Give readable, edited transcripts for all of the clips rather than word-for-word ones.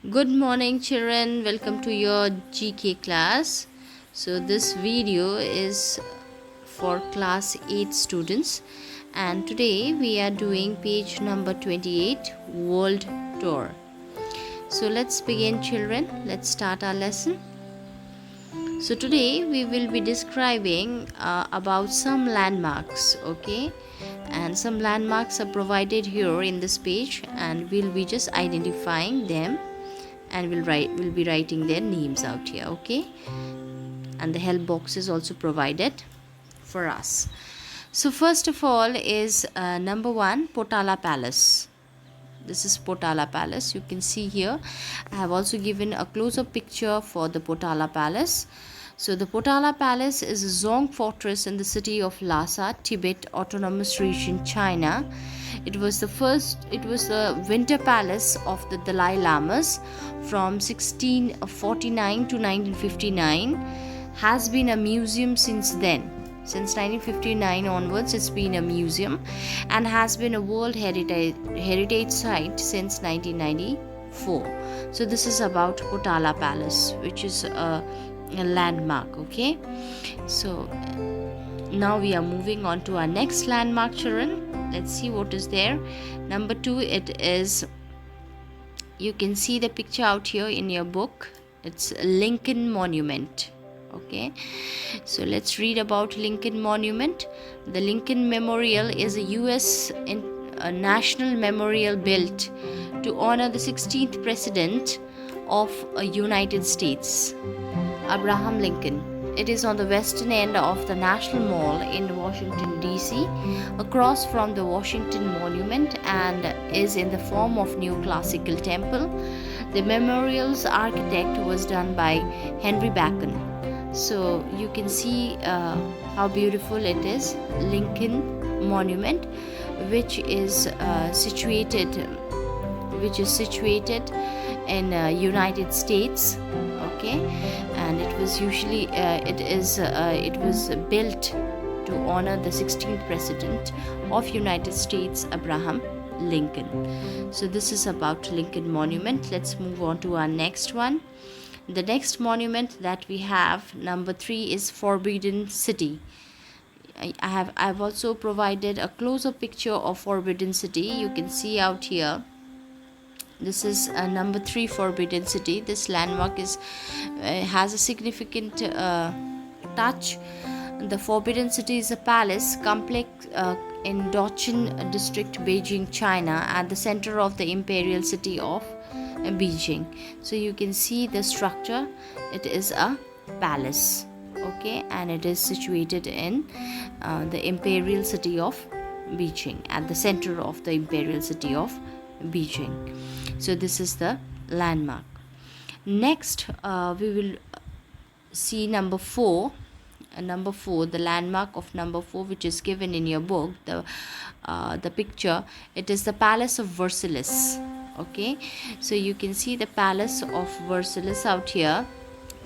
Good morning, children. Welcome to your GK class. So, this video is for class 8 students, and today we are doing page number 28, World Tour. So, let's begin, children. Let's start our lesson. So, today we will be describing about some landmarks, okay? And some landmarks are provided here in this page, and we'll be just identifying them, and we'll be writing their names out here, okay? And the help box is also provided for us. So first of all is number 1, Potala Palace. This is Potala Palace. You can see here I have also given a close-up picture for the Potala Palace. So the Potala Palace is a Zong fortress in the city of Lhasa, Tibet Autonomous Region, China. It was the winter palace of the Dalai Lamas from 1649 to 1959. Has been a museum since then. Since 1959 onwards, it's been a museum and has been a World Heritage Site since 1994. So this is about Potala Palace, which is a landmark, okay? So now we are moving on to our next landmark, children. Let's see what is there. Number 2, it is, you can see the picture out here in your book. It's Lincoln Monument. Okay, so let's read about Lincoln Monument. The Lincoln Memorial is a a national memorial built to honor the 16th president of United States, Abraham Lincoln. It is on the western end of the National Mall in Washington, D.C., across from the Washington Monument, and is in the form of neoclassical temple. The memorial's architect was done by Henry Bacon. So you can see how beautiful it is, Lincoln Monument, which is situated in United States, okay? And it was built to honor the 16th president of United States, Abraham Lincoln. So this is about Lincoln Monument. Let's move on to our next one. The next monument that we have, number 3, is Forbidden City. I've also provided a close-up picture of Forbidden City. You can see out here. This is number 3, Forbidden City. This landmark has a significant touch. The Forbidden City is a palace complex in Daqing District, Beijing, China, at the center of the imperial city of Beijing. So you can see the structure. It is a palace, okay, and it is situated in the imperial city of Beijing, at the center of the imperial city of Beijing. So this is the landmark. Next we will see number 4, the landmark of number 4, which is given in your book, the picture. It is the Palace of Versailles, okay? So you can see the Palace of Versailles out here.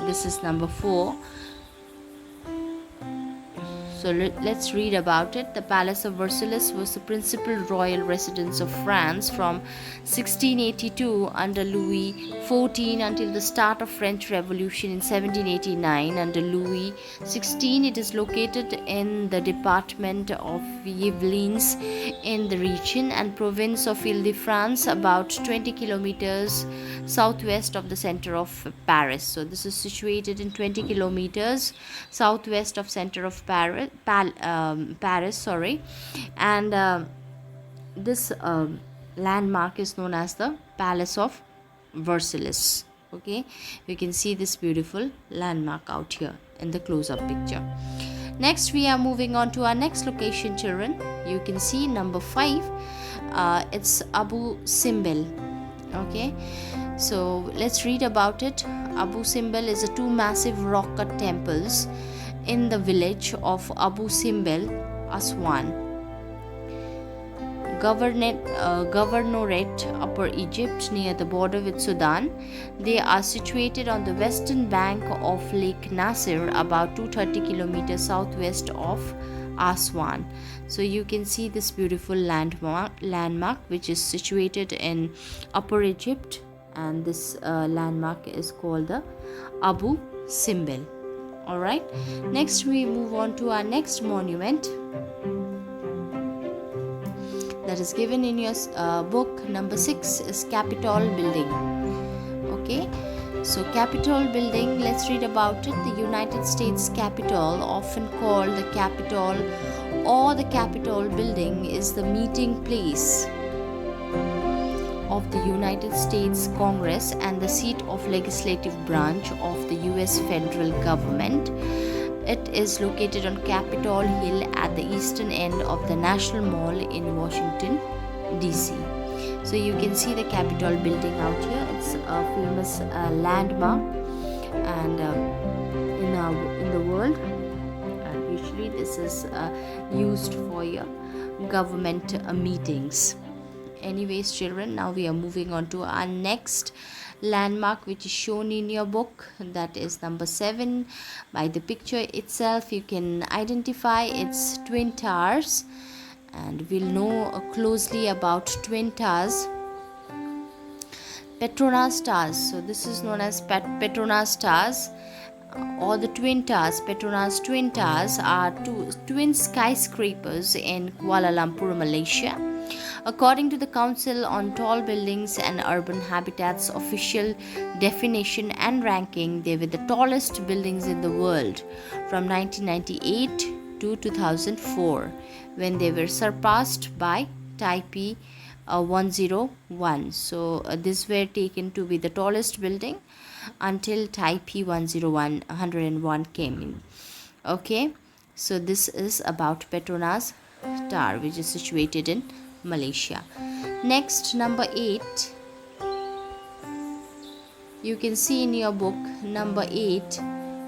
This is number 4. So let's read about it. The Palace of Versailles was the principal royal residence of France from 1682 under Louis XIV until the start of French Revolution in 1789 under Louis XVI. It is located in the department of Yvelines in the region and province of Ile-de-France, about 20 kilometers southwest of the center of Paris. So this is situated in 20 kilometers southwest of center of Paris, and this landmark is known as the Palace of Versailles, okay? You can see this beautiful landmark out here in the close-up picture. Next we are moving on to our next location, children. You can see number 5. It's Abu Simbel, okay? So let's read about it. Abu Simbel is 2 massive rock-cut temples in the village of Abu Simbel, Aswan, Governorate, Upper Egypt, near the border with Sudan. They are situated on the western bank of Lake Nasser, about 230 kilometers southwest of Aswan. So you can see this beautiful landmark which is situated in Upper Egypt, and this landmark is called the Abu Simbel. Alright, next we move on to our next monument that is given in your book. Number 6 is Capitol Building. Okay, so Capitol Building, let's read about it. The United States Capitol, often called the Capitol or the Capitol Building, is the meeting place of the United States Congress and the seat of legislative branch of the US federal government. It is located on Capitol Hill at the eastern end of the National Mall in Washington, D.C. So you can see the Capitol building out here. It's a famous landmark and in the world. Usually this is used for your government meetings. Anyways, children, now we are moving on to our next landmark, which is shown in your book. That is number 7. By the picture itself, you can identify its twin towers, and we'll know closely about twin towers. Petronas Towers. So this is known as Petronas Towers or the Twin Towers. Petronas Twin Towers are twin skyscrapers in Kuala Lumpur, Malaysia. According to the Council on Tall Buildings and Urban Habitats official definition and ranking, they were the tallest buildings in the world from 1998 to 2004, when they were surpassed by Taipei 101. So these were taken to be the tallest building until Taipei 101 came in. Okay, so this is about Petronas Tower, which is situated in Malaysia. Next, number 8. You can see in your book, number 8,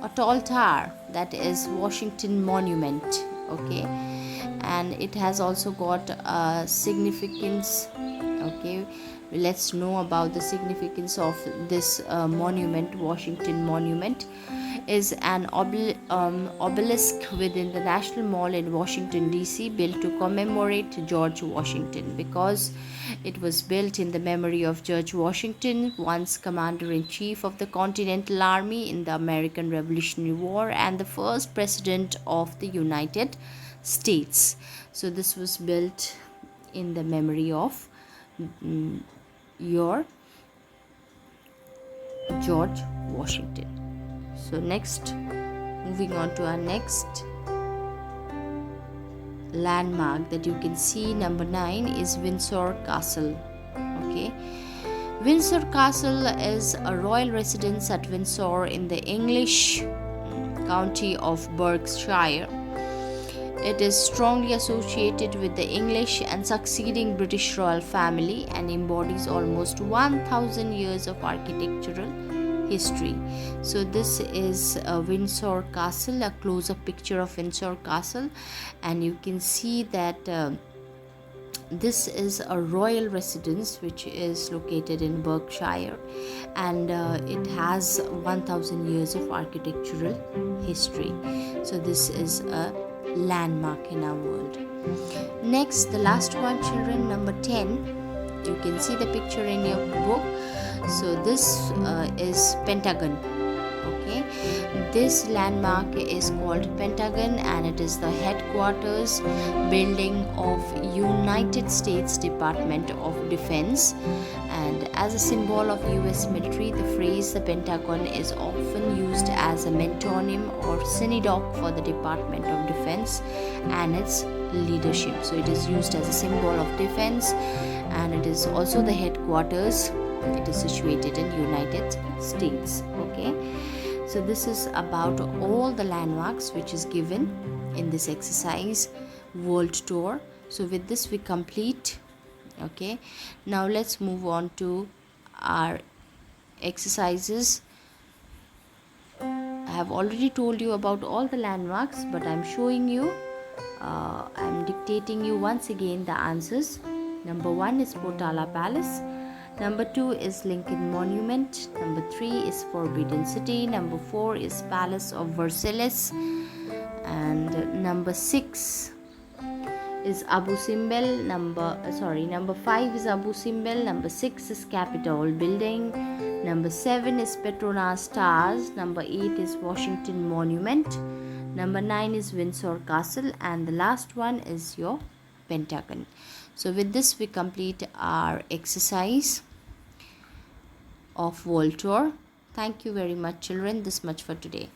a tall tower, that is Washington Monument. Okay, and it has also got a significance. Okay, let's know about the significance of this monument. Washington Monument is an obelisk within the National Mall in Washington, D.C., built to commemorate George Washington, because it was built in the memory of George Washington, once Commander-in-Chief of the Continental Army in the American Revolutionary War and the first President of the United States. So this was built in the memory of your George Washington. So next, moving on to our next landmark that you can see, number 9, is Windsor Castle. Okay, Windsor Castle is a royal residence at Windsor in the English county of Berkshire. It is strongly associated with the English and succeeding British royal family and embodies almost 1000 years of architectural history. So this is Windsor Castle, a close-up picture of Windsor Castle, and you can see that this is a royal residence which is located in Berkshire, and it has 1000 years of architectural history. So this is a landmark in our world. Next, the last one, children, number 10. You can see the picture in your book. So this is Pentagon. Okay, this landmark is called Pentagon, and it is the headquarters building of United States Department of Defense. And as a symbol of US military, the phrase the Pentagon is often used as a metonym or synecdoche for the Department of Defense and its leadership. So it is used as a symbol of defense, and it is also the headquarters. It is situated in United States. Okay, so this is about all the landmarks which is given in this exercise world tour. So with this we complete. Okay, now let's move on to our exercises. I have already told you about all the landmarks, but I'm showing you, I'm dictating you once again the answers. Number 1 is Potala Palace. Number 2 is Lincoln Monument. Number 3 is Forbidden City. Number 4 is Palace of Versailles. And number 6 is Abu Simbel. Number 5 is Abu Simbel. Number 6 is Capitol Building. Number 7 is Petronas Towers. Number 8 is Washington Monument. Number 9 is Windsor Castle, and the last one is your Pentagon. So with this we complete our exercise of world tour. Thank you very much, children. This much for today.